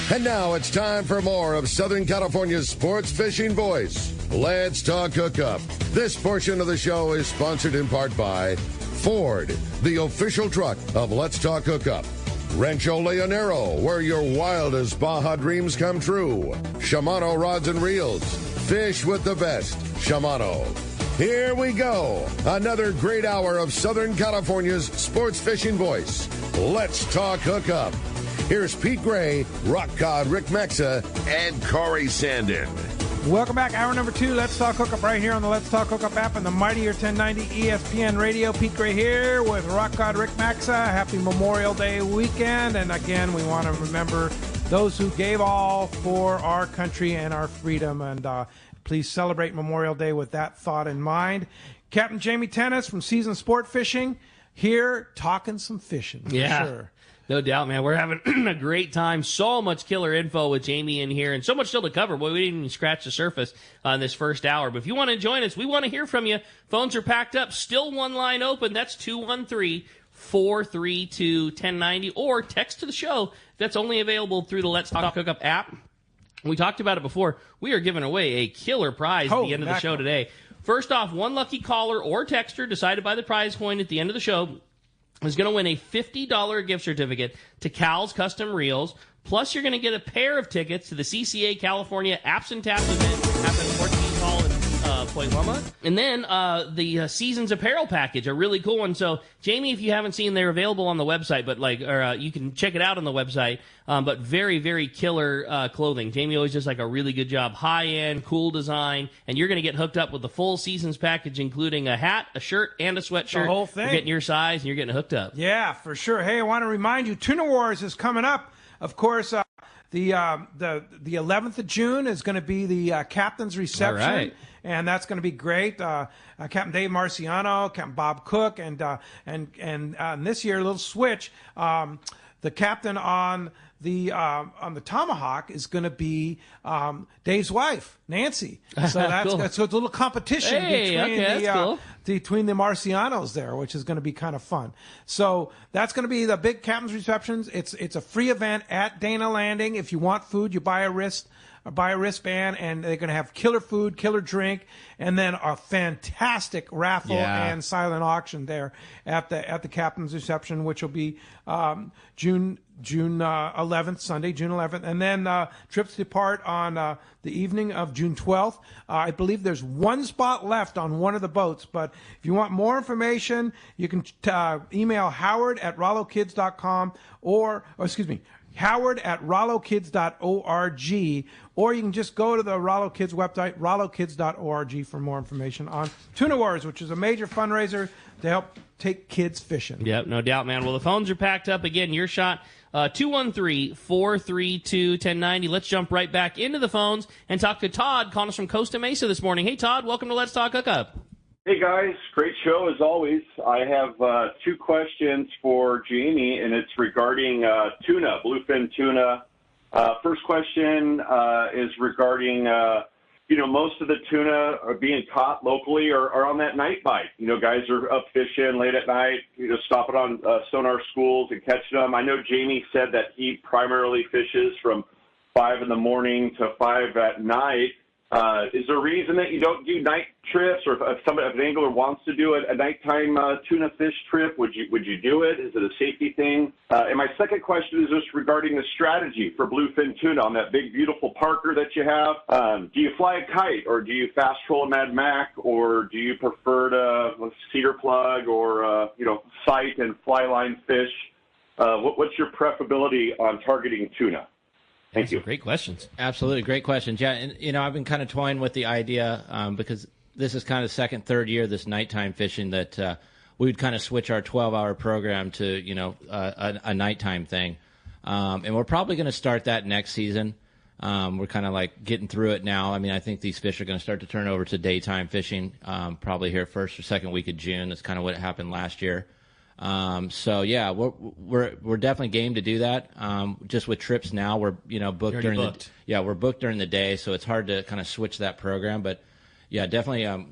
And now it's time for more of Southern California's sports fishing voice. Let's talk hookup. This portion of the show is sponsored in part by Ford, the official truck of Let's Talk Hookup. Rancho Leonero, where your wildest Baja dreams come true. Shimano Rods and Reels. Fish with the best. Shimano. Here we go. Another great hour of Southern California's sports fishing voice. Let's talk hookup. Here's Pete Gray, Rock Cod Rick Mexa, and Corey Sandin. Welcome back. Hour number 2. Let's Talk Hookup right here on the Let's Talk Hookup app and the Mightier 1090 ESPN Radio. Pete Gray here with Rock Cod Rick Mexa. Happy Memorial Day weekend. And again, we want to remember those who gave all for our country and our freedom. And please celebrate Memorial Day with that thought in mind. Captain Jamie Tennis from Season Sport Fishing here talking some fishing. Yeah. Sure. No doubt, man. We're having a great time. So much killer info with Jamie in here and so much still to cover. Boy, we didn't even scratch the surface on this first hour. But if you want to join us, we want to hear from you. Phones are packed up. Still one line open. That's 213-432-1090. Or text to the show. That's only available through the Let's Talk Hookup app. We talked about it before. We are giving away a killer prize at the end of the show today. First off, one lucky caller or texter decided by the prize coin at the end of the show is going to win a $50 gift certificate to Cal's Custom Reels. Plus, you're going to get a pair of tickets to the CCA California Apps and Taps event happening at 14 Hall in Point Loma. And then the Seasons Apparel package, a really cool one. So, Jamie, if you haven't seen, they're available on the website, but you can check it out on the website. But very, very killer clothing. Jamie always does like a really good job. High-end, cool design. And you're going to get hooked up with the full Seasons package, including a hat, a shirt, and a sweatshirt. The whole thing. You're getting your size, and you're getting hooked up. Yeah, for sure. Hey, I want to remind you, Tuna Wars is coming up. Of course, the 11th of June is going to be the captain's reception. All right. And that's going to be great. Captain Dave Marciano, Captain Bob Cook, and this year, a little switch. The captain on the Tomahawk is going to be Dave's wife, Nancy. So that's cool. So it's a little competition between the Marcianos there, which is going to be kind of fun. So that's going to be the big captain's receptions. It's a free event at Dana Landing. If you want food, you buy a wristband, and they're going to have killer food, killer drink, and then a fantastic raffle and silent auction there at the captain's reception, which will be June 11th, Sunday, June 11th, and then trips depart on the evening of June 12th. I believe there's one spot left on one of the boats, but if you want more information, you can email howard@rollokids.com howard@rollokids.org, or you can just go to the Rollo Kids website, rollokids.org, for more information on Tuna Wars, which is a major fundraiser to help take kids fishing. Yep, no doubt, man. Well, the phones are packed up. Again, your shot, 213-432-1090. Let's jump right back into the phones and talk to Todd, calling us from Costa Mesa this morning. Hey, Todd, welcome to Let's Talk Hookup. Hey, guys. Great show, as always. I have two questions for Jamie, and it's regarding tuna, bluefin tuna. First question is regarding, most of the tuna are being caught locally or on that night bite. Guys are up fishing late at night, stopping on sonar schools and catching them. I know Jamie said that he primarily fishes from 5 in the morning to 5 at night. Is there a reason that you don't do night trips, or if an angler wants to do a nighttime tuna fish trip, would you do it? Is it a safety thing? And my second question is just regarding the strategy for bluefin tuna on that big, beautiful Parker that you have. Do you fly a kite, or do you fast troll a Mad Mac, or do you prefer to cedar plug or sight and fly line fish? What's your preferability on targeting tuna? Thank you. Great questions. Absolutely. Great questions. Yeah. And, I've been kind of toying with the idea because this is kind of second, third year, this nighttime fishing, that we would kind of switch our 12-hour program to, a nighttime thing. And we're probably going to start that next season. We're kind of like getting through it now. I mean, I think these fish are going to start to turn over to daytime fishing probably here first or second week of June. That's kind of what happened last year. So yeah, we're definitely game to do that. Just with trips now, we're booked during we're booked during the day, so it's hard to kind of switch that program. But definitely.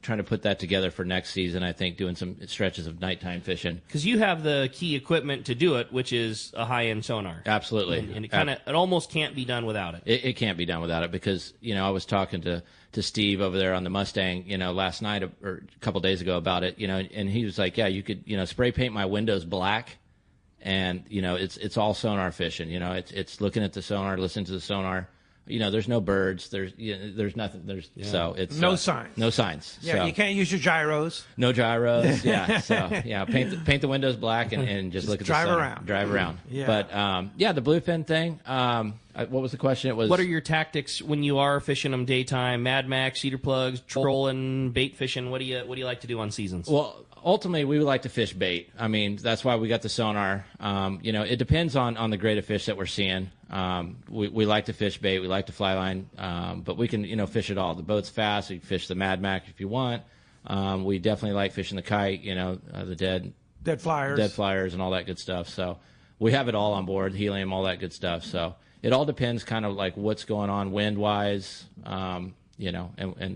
Trying to put that together for next season. I think doing some stretches of nighttime fishing because you have the key equipment to do it, which is a high-end sonar. Absolutely, and it almost can't be done without it. It can't be done without it because I was talking to Steve over there on the Mustang, last night or a couple days ago about it, and he was like, yeah, you could spray paint my windows black, and it's all sonar fishing. It's looking at the sonar, listening to the sonar. There's no birds. There's nothing. So it's no signs. No signs. Yeah, so. You can't use your gyros. No gyros. Yeah. So paint the windows black and just look at drive the sun. around. Drive around. Yeah. But the bluefin thing. What was the question? It was. What are your tactics when you are fishing them daytime? Mad Max, cedar plugs, trolling, bait fishing. What do you like to do on seasons? Well, ultimately, we would like to fish bait. I mean, that's why we got the sonar. It depends on the grade of fish that we're seeing. We like to fish bait. We like to fly line, but we can fish it all. The boat's fast. You can fish the Mad Max if you want. We definitely like fishing the kite. The dead flyers, and all that good stuff. So we have it all on board. Helium, all that good stuff. So it all depends, kind of like what's going on wind wise. And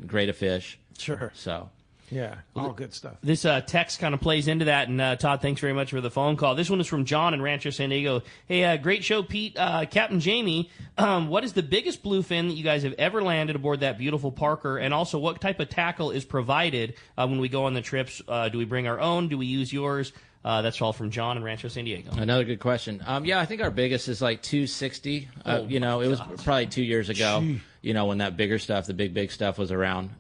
grade of fish. Sure. So. Yeah, all good stuff. This text kind of plays into that, and Todd, thanks very much for the phone call. This one is from John in Rancho San Diego. Hey, great show, Pete. Captain Jamie, what is the biggest bluefin that you guys have ever landed aboard that beautiful Parker? And also, what type of tackle is provided when we go on the trips? Do we bring our own? Do we use yours? That's all from John in Rancho San Diego. Another good question. I think our biggest is like 260. It was probably 2 years ago. Gee. When that bigger stuff, the big stuff was around.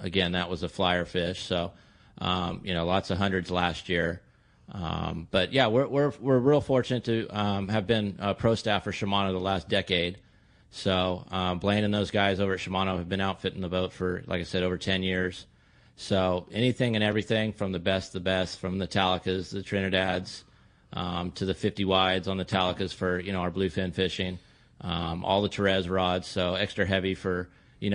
Again, that was a flyer fish. So, lots of hundreds last year. But yeah, we're real fortunate to have been pro staff for Shimano the last decade. So Blaine and those guys over at Shimano have been outfitting the boat for, like I said, over 10 years. So anything and everything from the best, from the Talicas, the Trinidads, to the 50 wides on the Talicas for, our bluefin fishing, all the Therese rods, so extra heavy for,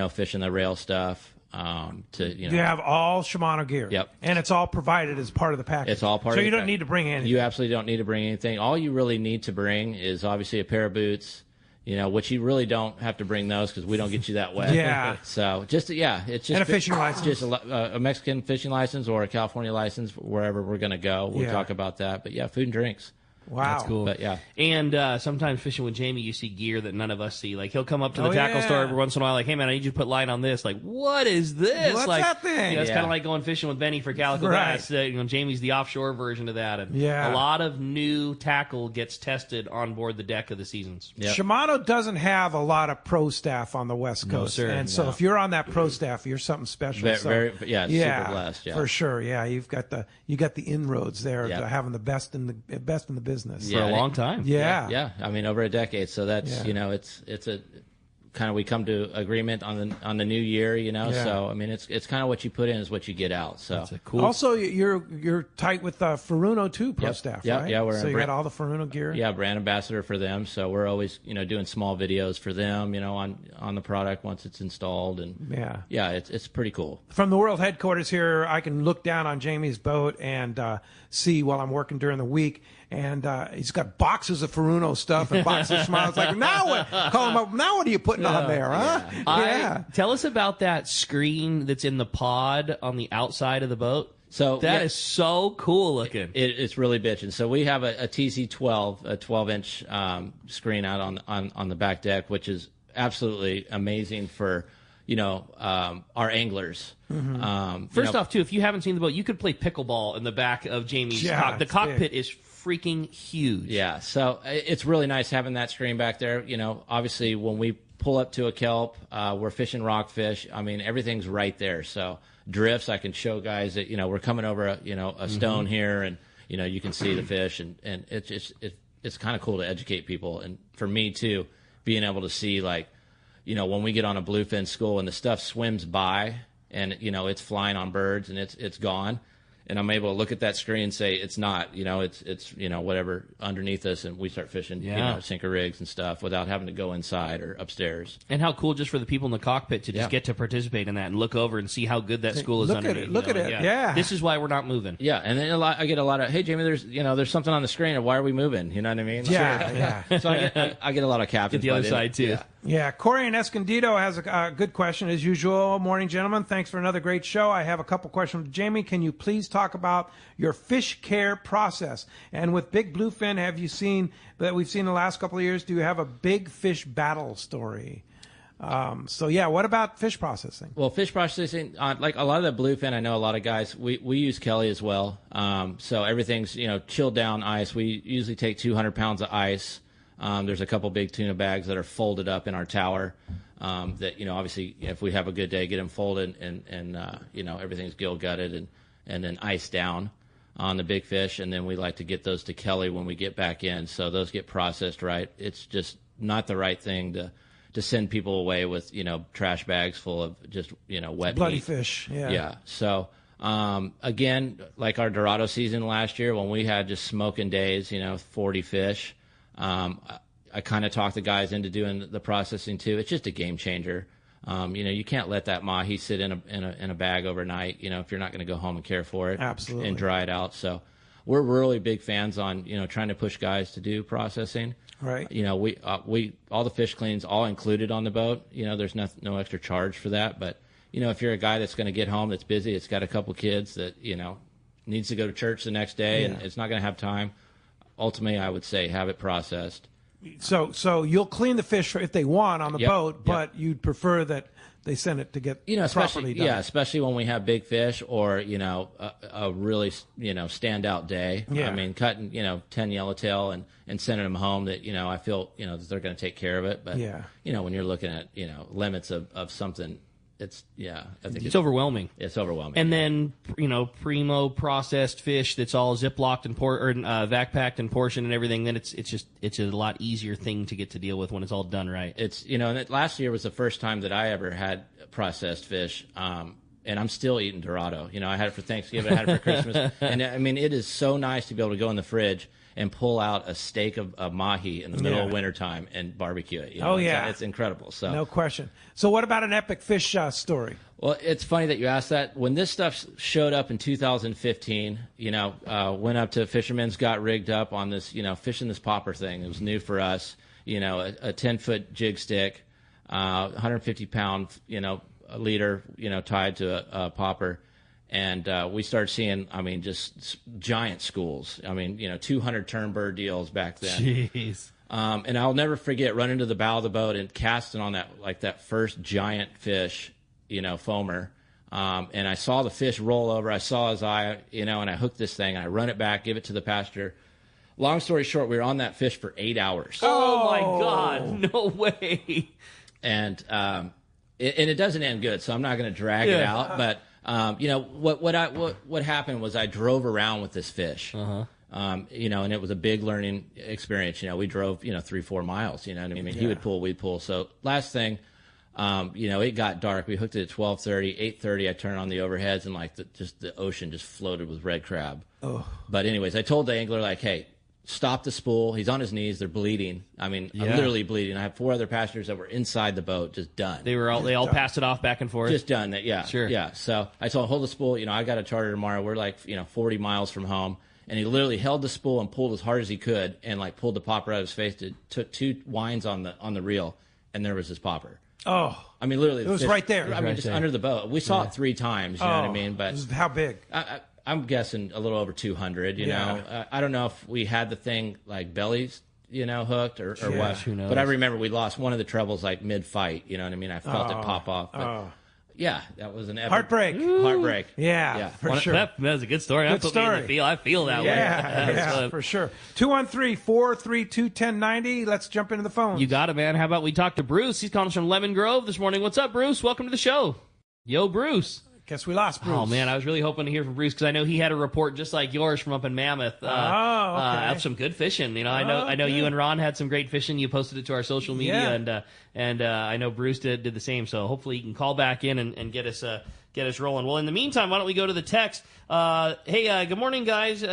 fishing the rail stuff. You have all Shimano gear. Yep. And it's all provided as part of the package. It's all part so of the you don't package. need to bring anything. You absolutely don't need to bring anything. All you really need to bring is obviously a pair of boots, which you really don't have to bring those because we don't get you that wet. Yeah. So it's just and a fishing license, just a Mexican fishing license or a California license wherever we're going to go. We'll talk about that. But yeah, food and drinks. Wow. That's cool. But yeah. And sometimes fishing with Jamie, you see gear that none of us see. Like, he'll come up to the tackle store every once in a while, like, hey, man, I need you to put line on this. Like, what is this? What's like, that thing? It's kind of like going fishing with Benny for calico bass. Jamie's the offshore version of that. And a lot of new tackle gets tested on board the deck of the seasons. Yep. Shimano doesn't have a lot of pro staff on the West Coast. No, sir. And so if you're on that pro staff, you're something special. Super blessed. Yeah. For sure. Yeah, you got the inroads there to having the best in the business. For a long time. Yeah. I mean, over a decade. So that's it's a kind of, we come to agreement on the new year. So I mean, it's kind of what you put in is what you get out. So that's cool. Also, you're tight with Furuno too, pro staff, right? Yeah, so you got all the Furuno gear. Yeah, brand ambassador for them. So we're always doing small videos for them. On the product once it's installed, and it's pretty cool. From the world headquarters here, I can look down on Jamie's boat and see while I'm working during the week. And he's got boxes of Furuno stuff and boxes of Shimano. It's like, now what? Call him up. Now what are you putting on there, huh? Tell us about that screen that's in the pod on the outside of the boat. So that is so cool looking. It's really bitching. So we have a TZ12, a 12-inch screen out on the back deck, which is absolutely amazing for our anglers. Mm-hmm. First off, too, if you haven't seen the boat, you could play pickleball in the back of Jamie's cockpit. The cockpit is freaking huge. Yeah, so it's really nice having that screen back there. Obviously when we pull up to a kelp, we're fishing rockfish. I mean, everything's right there. So drifts, I can show guys that we're coming over a stone here, and you can see the fish, and it's kind of cool to educate people, and for me too, being able to see when we get on a bluefin school and the stuff swims by and it's flying on birds and it's gone, and I'm able to look at that screen and say it's not, it's whatever underneath us, and we start fishing, sinker rigs and stuff without having to go inside or upstairs. And how cool just for the people in the cockpit to just get to participate in that and look over and see how good that school is underneath. Look at it. Yeah. This is why we're not moving. Yeah, and then I get a lot of, hey Jamie, there's something on the screen, or why are we moving? You know what I mean? Yeah. So I get a lot of captions. Get the other side too. Yeah, Corey in Escondido has a good question as usual. Morning, gentlemen. Thanks for another great show. I have a couple questions. Jamie, can you please talk about your fish care process? And with Big Bluefin, have you seen that we've seen the last couple of years? Do you have a big fish battle story? What about fish processing? Well, fish processing, like a lot of the bluefin, I know a lot of guys, we use Kelly as well. So everything's, chilled down ice. We usually take 200 pounds of ice. There's a couple big tuna bags that are folded up in our tower that, obviously if we have a good day, get them folded and everything's gill gutted and then iced down on the big fish. And then we like to get those to Kelly when we get back in. So those get processed right. It's just not the right thing to send people away with, trash bags full of just, wet bloody meat. Fish. Yeah. Yeah. So, again, like our Dorado season last year when we had just smoking days, 40 fish, I kind of talked the guys into doing the processing too. It's just a game changer. You can't let that mahi sit in a bag overnight, if you're not going to go home and care for it. Absolutely. And dry it out. So we're really big fans on, trying to push guys to do processing. Right. We all the fish cleans all included on the boat. There's no extra charge for that. But, if you're a guy that's going to get home, that's busy, it's got a couple kids that, needs to go to church the next day and it's not going to have time. Ultimately, I would say have it processed. So you'll clean the fish if they want on the boat, but you'd prefer that they send it to get properly done. Yeah, especially when we have big fish or, a really, standout day. Yeah. I mean, cutting, 10 yellowtail and sending them home that, I feel, that they're going to take care of it. But, when you're looking at, limits of something, I think it's overwhelming. It's overwhelming. And then, primo processed fish that's all ziplocked and vac packed and portioned and everything. Then it's a lot easier thing to get to deal with when it's all done right. It's and last year was the first time that I ever had processed fish. And I'm still eating Dorado. I had it for Thanksgiving, I had it for Christmas, and I mean it is so nice to be able to go in the fridge and pull out a steak of mahi in the middle of wintertime and barbecue it. It's incredible. So no question. So what about an epic fish story? Well, it's funny that you asked that. When this stuff showed up in 2015, went up to Fisherman's, got rigged up on this, fishing this popper thing. It was new for us. A 10-foot jig stick, 150-pound, leader, tied to a popper. And we started seeing, just giant schools. 200 turnbird deals back then. Jeez. And I'll never forget running to the bow of the boat and casting on that first giant fish, foamer. And I saw the fish roll over. I saw his eye, and I hooked this thing. And I run it back, give it to the passenger. Long story short, we were on that fish for 8 hours. Oh my God! No way. And it doesn't end good, so I'm not going to drag it out, but. What happened was I drove around with this fish, and it was a big learning experience. We drove, 3-4 miles, he would pull, we'd pull. So last thing, it got dark. We hooked it at 12:30, 8:30. I turned on the overheads and the ocean just floated with red crab. Oh. But anyways, I told the angler hey, stop the spool. He's on his knees. They're bleeding. I'm literally bleeding. I have 4 other passengers that were inside the boat, just done. They all passed it off back and forth. Just done. Yeah. Sure. Yeah. So I told him, hold the spool. I got a charter tomorrow. We're 40 miles from home. And he literally held the spool and pulled as hard as he could and pulled the popper out of his face. Took 2 winds on the reel, and there was his popper. Oh. Literally. It was right there. Just under the boat. We saw it 3 times. You know what I mean? But how big? I'm guessing a little over 200, know. I don't know if we had the thing bellies, hooked or what. Who knows? But I remember we lost one of the trebles mid-fight, you know what I mean? I felt it pop off. But, yeah, that was an epic. Heartbreak. Yeah, for sure. That was a good story. Good story. I feel that way. Yeah, for sure. 213-432-1090. Let's jump into the phone. You got it, man. How about we talk to Bruce? He's calling us from Lemon Grove this morning. What's up, Bruce? Welcome to the show. Yo, Bruce. Guess we lost Bruce. Oh, man, I was really hoping to hear from Bruce because I know he had a report just like yours from up in Mammoth. Of some good fishing. I know you and Ron had some great fishing. You posted it to our social media, and I know Bruce did the same. So hopefully you can call back in and get us get us rolling. Well, in the meantime, why don't we go to the text? Hey, good morning, guys.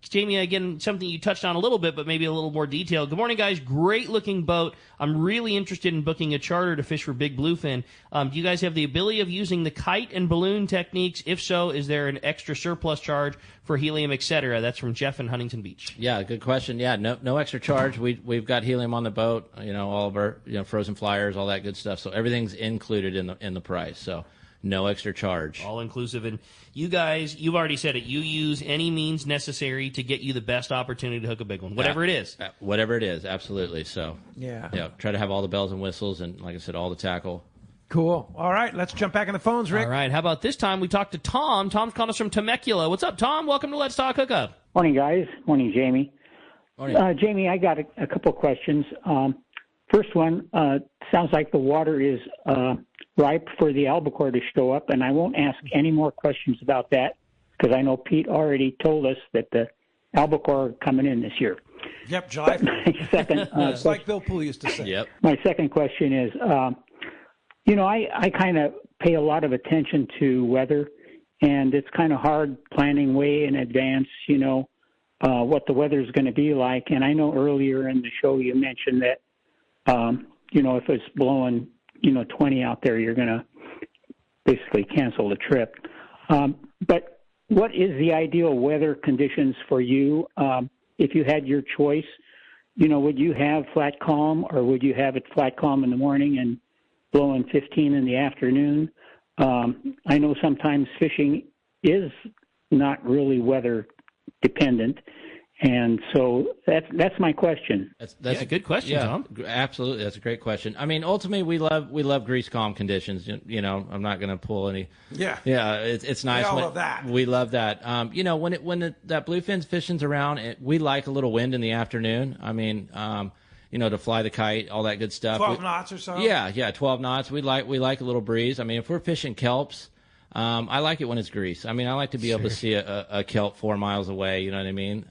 Jamie, again, something you touched on a little bit, but maybe a little more detailed. Good morning, guys. Great-looking boat. I'm really interested in booking a charter to fish for big bluefin. Do you guys have the ability of using the kite and balloon techniques? If so, is there an extra surplus charge for helium, etc.? That's from Jeff in Huntington Beach. Yeah, good question. Yeah, no extra charge. We've got helium on the boat. All of our frozen flyers, all that good stuff. So everything's included in the price. So no extra charge. All inclusive. And you guys, you've already said it. You use any means necessary to get you the best opportunity to hook a big one, whatever it is. Whatever it is, absolutely. So yeah, try to have all the bells and whistles, and like I said, all the tackle. Cool. All right, let's jump back in the phones, Rick. All right, how about this time we talk to Tom. Tom's calling us from Temecula. What's up, Tom? Welcome to Let's Talk Hookup. Morning, guys. Morning, Jamie. Morning. Jamie, I got a couple of questions. First one, sounds like the water is ripe for the albacore to show up, and I won't ask any more questions about that because I know Pete already told us that the albacore are coming in this year. Yep, July. Second, it's like Bill Poole used to say. Yep. My second question is, I kind of pay a lot of attention to weather, and it's kind of hard planning way in advance, what the weather is going to be like. And I know earlier in the show you mentioned that, if it's blowing, 20 out there, you're going to basically cancel the trip. But what is the ideal weather conditions for you? If you had your choice, would you have flat calm, or would you have it flat calm in the morning and blowing 15 in the afternoon? I know sometimes fishing is not really weather dependent. And so that's my question. That's a good question, Tom. Absolutely, that's a great question. I mean, ultimately, we love grease calm conditions. I'm not going to pull any. Yeah. Yeah, it's nice. We all love that. We love that. When that bluefin fishing's around, we like a little wind in the afternoon. I mean, to fly the kite, all that good stuff. 12 knots or so. Yeah, 12 knots. We like a little breeze. I mean, if we're fishing kelps. I like it when it's grease. I mean, I like to be able to see a kelp 4 miles away. You know what I mean?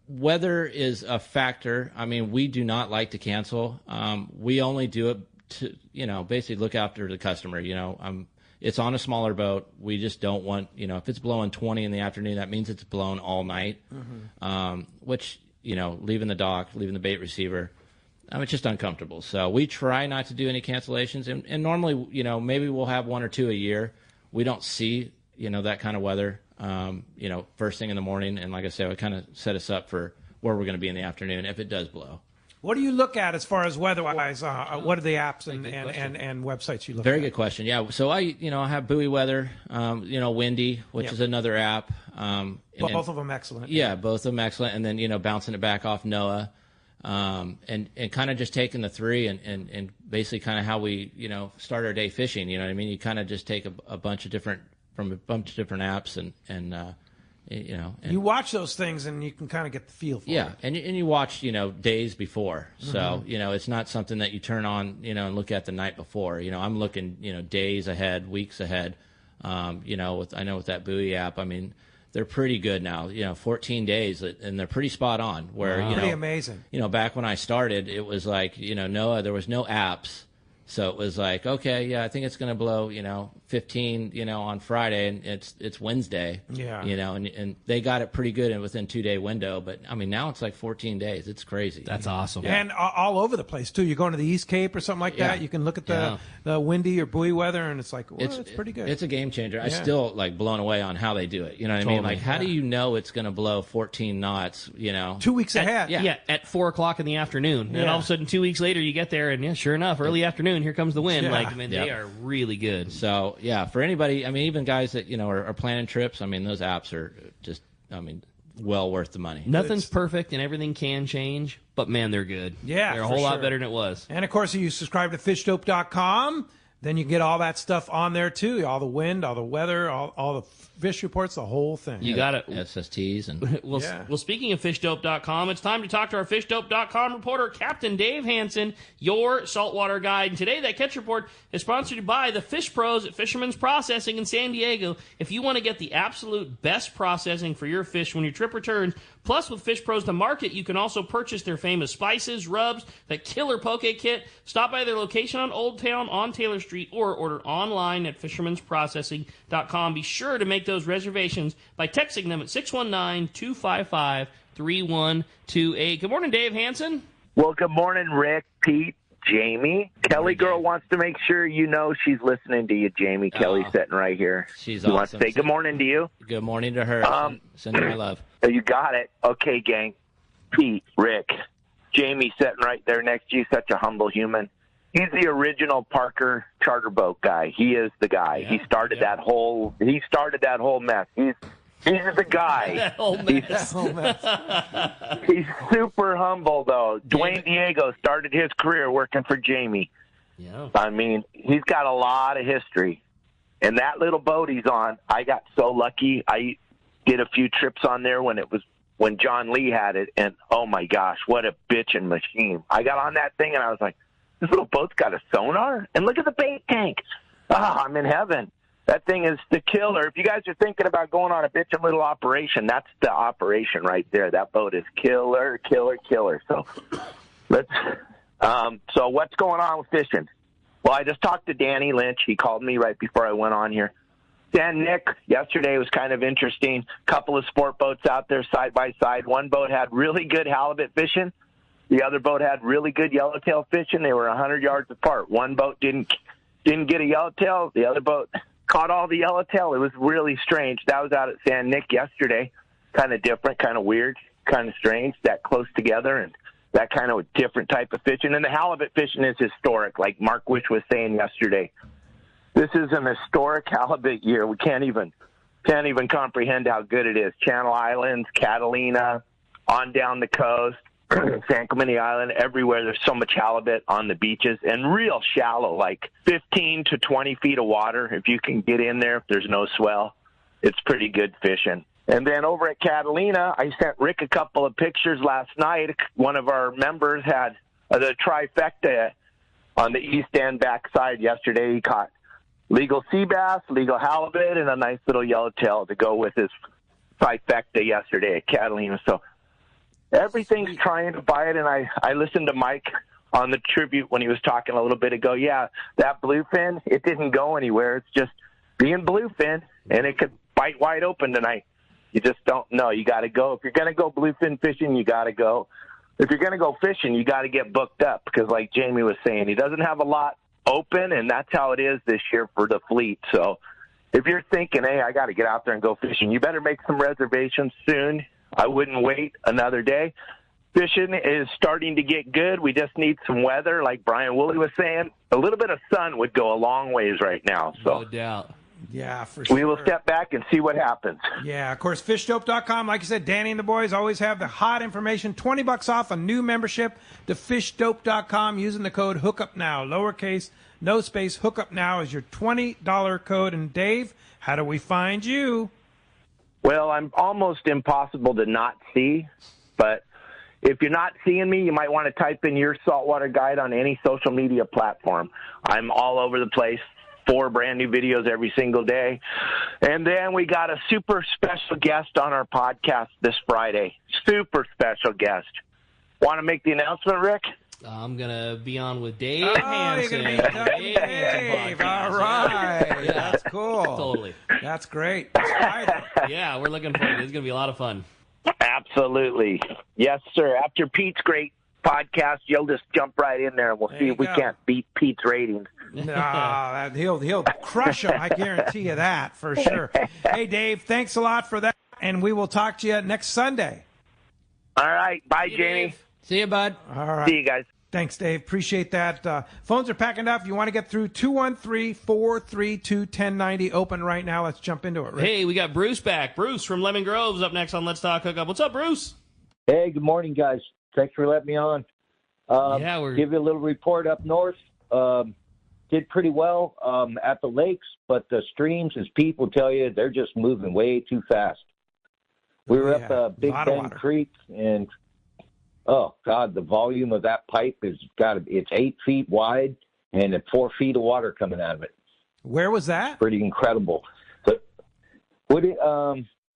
Weather is a factor. I mean, we do not like to cancel. We only do it to, basically look after the customer. It's on a smaller boat. We just don't want, if it's blowing 20 in the afternoon, that means it's blown all night, which, leaving the dock, leaving the bait receiver, it's just uncomfortable. So we try not to do any cancellations. And normally, maybe we'll have one or two a year. We don't see, that kind of weather, first thing in the morning. And like I said, it kind of set us up for where we're going to be in the afternoon if it does blow. What do you look at as far as weather-wise? What are the apps and websites you look at? Very good question. Yeah. So I have buoy weather, Windy, which is another app. Both of them excellent. Yeah, both of them excellent. And then, bouncing it back off NOAA. And kind of just taking the three and basically kind of how we, start our day fishing. You know what I mean? You kind of just take a bunch of different apps and you watch those things and you can kind of get the feel for it. Yeah. And you watch, days before. So, it's not something that you turn on, and look at the night before. I'm looking, days ahead, weeks ahead. I know with that buoy app, I mean, they're pretty good now, 14 days, and they're pretty spot on. Where pretty amazing. Back when I started, it was like, NOAA, there was no apps. So it was like, okay, yeah, I think it's going to blow, 15, on Friday, and it's Wednesday. Yeah. And they got it pretty good within 2-day window. But, I mean, now it's like 14 days. It's crazy. That's awesome. Yeah. And all over the place, too. You're going to the East Cape or something like that. You can look at the windy or buoy weather, and it's like, it's pretty good. It's a game changer. I still, blown away on how they do it. You know what I mean? Like, how do you know it's going to blow 14 knots, 2 weeks ahead. Yeah, at 4 o'clock in the afternoon. Yeah. And all of a sudden, 2 weeks later, you get there, and sure enough, early afternoon, here comes the wind. Yeah. They are really good. So, yeah, for anybody, I mean, even guys that, are planning trips, I mean, those apps are just, well worth the money. Nothing's perfect and everything can change, but man, they're good. Yeah, they're a whole lot better than it was. And of course, if you subscribe to fishdope.com, then you get all that stuff on there too. All the wind, all the weather, all the fish reports, the whole thing. You got it. SSTs and well, speaking of fishdope.com, it's time to talk to our fishdope.com reporter, Captain Dave Hansen, your saltwater guide. And today, that catch report is sponsored by the Fish Pros at Fisherman's Processing in San Diego. If you want to get the absolute best processing for your fish when your trip returns, Plus, with Fish Pros to Market, you can also purchase their famous spices, rubs, that killer poke kit. Stop by their location on Old Town on Taylor Street or order online at fishermansprocessing.com. Be sure to make those reservations by texting them at 619-255-3128. Good morning, Dave Hansen. Well, good morning, Rick, Pete, Jamie. Kelly girl wants to make sure you know she's listening to you, Jamie. Kelly's sitting right here. She's she awesome. Wants to say good morning to you. Good morning to her. Send her my love. You got it. Okay, gang. Pete, Rick, Jamie sitting right there next to you, such a humble human. He's the original Parker charter boat guy. He is the guy. Yeah, he started that whole mess. He's the guy. That whole mess. He's super humble, though. Dwayne Diego started his career working for Jamie. Yeah. I mean, he's got a lot of history. And that little boat he's on, I got so lucky. I did a few trips on there when John Lee had it, and oh my gosh, what a bitchin' machine. I got on that thing, and I was like, this little boat's got a sonar? And look at the bait tank. I'm in heaven. That thing is the killer. If you guys are thinking about going on a bitchin' little operation, that's the operation right there. That boat is killer, killer, killer. So so what's going on with fishing? Well, I just talked to Danny Lynch. He called me right before I went on here. Dan Nick, yesterday was kind of interesting. Couple of sport boats out there side by side. One boat had really good halibut fishing. The other boat had really good yellowtail fishing. They were 100 yards apart. One boat didn't get a yellowtail. The other boat caught all the yellowtail. It was really strange. That was out at San Nick yesterday. Kind of different, kind of weird, kind of strange, that close together, and that kind of a different type of fishing. And the halibut fishing is historic, like Mark Wish was saying yesterday. This is an historic halibut year. We can't even comprehend how good it is. Channel Islands, Catalina, on down the coast, San Clemente Island, everywhere. There's so much halibut on the beaches, and real shallow, like 15 to 20 feet of water. If you can get in there, if there's no swell, it's pretty good fishing. And then over at Catalina, I sent Rick a couple of pictures last night. One of our members had the trifecta on the east end backside yesterday. He caught legal sea bass, legal halibut, and a nice little yellowtail to go with his trifecta yesterday at Catalina. So everything's trying to buy it, and I listened to Mike on the tribute when he was talking a little bit ago. Yeah, that bluefin, it didn't go anywhere. It's just being bluefin, and it could bite wide open tonight. You just don't know. You got to go. If you're going to go bluefin fishing, you got to go. If you're going to go fishing, you got to get booked up because, like Jamie was saying, he doesn't have a lot open, and that's how it is this year for the fleet. So if you're thinking, hey, I got to get out there and go fishing, you better make some reservations soon. I wouldn't wait another day. Fishing is starting to get good. We just need some weather, like Brian Woolley was saying. A little bit of sun would go a long ways right now. So no doubt. Yeah, for sure. We will step back and see what happens. Yeah, of course, fishdope.com. Like you said, Danny and the boys always have the hot information. $20 off a new membership to fishdope.com using the code HOOKUPNOW. Lowercase, no space, HOOKUPNOW is your $20 code. And Dave, how do we find you? Well, I'm almost impossible to not see, but if you're not seeing me, you might want to type in your saltwater guide on any social media platform. I'm all over the place. 4 brand new videos every single day. And then we got a super special guest on our podcast this Friday. Super special guest. Want to make the announcement, Rick? I'm going to be on with Dave Hansen. You're going to be Dave. All right. Yeah. That's cool. Totally. That's great. Yeah, we're looking forward to it. It's going to be a lot of fun. Absolutely. Yes, sir. After Pete's great podcast, you'll just jump right in there, and we'll see if we can't beat Pete's ratings. No, he'll crush him. I guarantee you that for sure. Hey, Dave, thanks a lot for that, and we will talk to you next Sunday. All right. Bye, Jamie. See you, bud. All right. See you guys. Thanks, Dave. Appreciate that. Phones are packing up. If you want to get through, 213-432-1090. Open right now. Let's jump into it, Rick. Hey, we got Bruce back. Bruce from Lemon Grove's up next on Let's Talk Hookup. What's up, Bruce? Hey, good morning, guys. Thanks for letting me on. Give you a little report up north. Did pretty well at the lakes, but the streams, as Pete will tell you, they're just moving way too fast. We were up Big Bend Creek, and oh God, the volume of that pipe it's 8 feet wide and 4 feet of water coming out of it. Where was that? Pretty incredible. But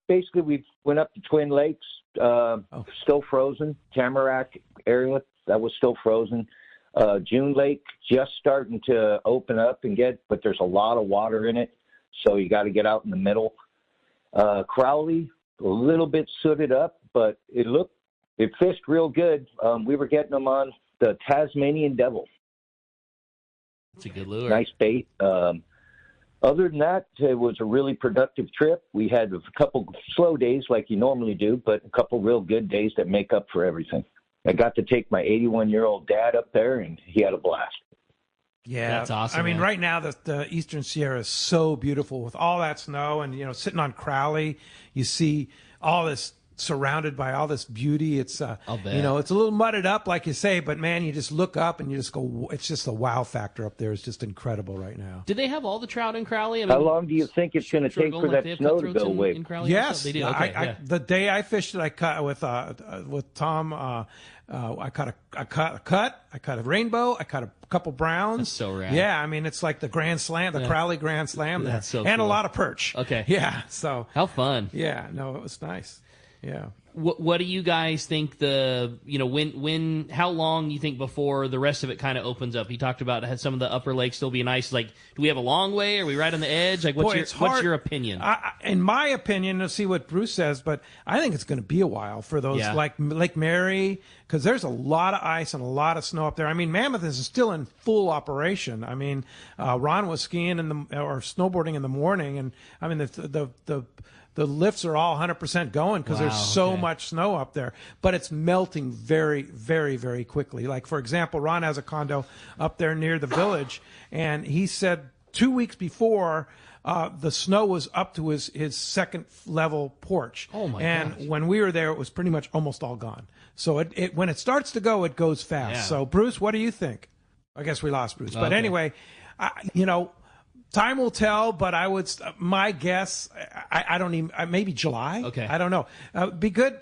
basically, we went up to Twin Lakes, still frozen. Tamarack area, that was still frozen. June Lake just starting to open up but there's a lot of water in it, so you got to get out in the middle. Crowley, a little bit sooted up, but it fished real good. We were getting them on the Tasmanian Devil. It's a good lure. Nice bait. Other than that, it was a really productive trip. We had a couple slow days like you normally do, but a couple real good days that make up for everything. I got to take my 81-year-old dad up there, and he had a blast. Yeah, that's awesome. I mean, right now the Eastern Sierra is so beautiful with all that snow, and sitting on Crowley, you see all this surrounded by all this beauty. It's it's a little mudded up, like you say, but man, you just look up and you just go. It's just the wow factor up there is just incredible right now. Did they have all the trout in Crowley? I mean, how long do you think it's going to take for that snow to go away? Yes, they do. Okay, the day I fished it, I caught with Tom. I caught a cut. I caught a rainbow. I caught a couple browns. That's so rad. Yeah, I mean it's like the Grand Slam, the Crowley Grand Slam. That's so and cool. a lot of perch. Okay. Yeah. So how fun. Yeah. No, it was nice. Yeah. What do you guys think how long you think before the rest of it kind of opens up? He talked about had some of the upper lakes still being ice. Like, do we have a long way? Are we right on the edge? Like, what's your opinion? In my opinion, to see what Bruce says, but I think it's going to be a while for those like Lake Mary, because there's a lot of ice and a lot of snow up there. I mean, Mammoth is still in full operation. I mean, Ron was skiing or snowboarding in the morning, and I mean the lifts are all 100% going because there's so much snow up there. But it's melting very, very, very quickly. Like, for example, Ron has a condo up there near the village, and he said 2 weeks before the snow was up to his second level porch. Oh, my And gosh. when we were there, it was pretty much almost all gone. So it when it starts to go, it goes fast. Yeah. So, Bruce, what do you think? I guess we lost Bruce. But Okay. anyway, time will tell, but my guess, I don't even, maybe July. Okay. I don't know. Be good.